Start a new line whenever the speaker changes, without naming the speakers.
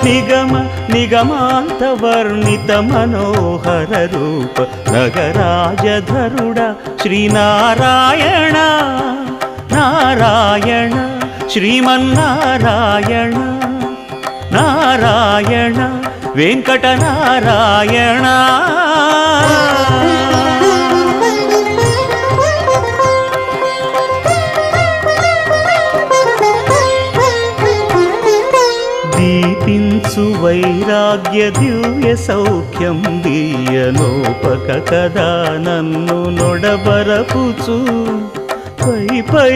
నిగమ నిగమాంత వర్ణిత మనోహర రూప నగరాజధరుడ శ్రీనారాయణ నారాయణ శ్రీమన్నారాయణ నారాయణ వెంకటనారాయణ. దీపించు వైరాగ్య దివ్య సౌఖ్యం దీయనోపక కదా నన్ను నొడబరపుచు పై పై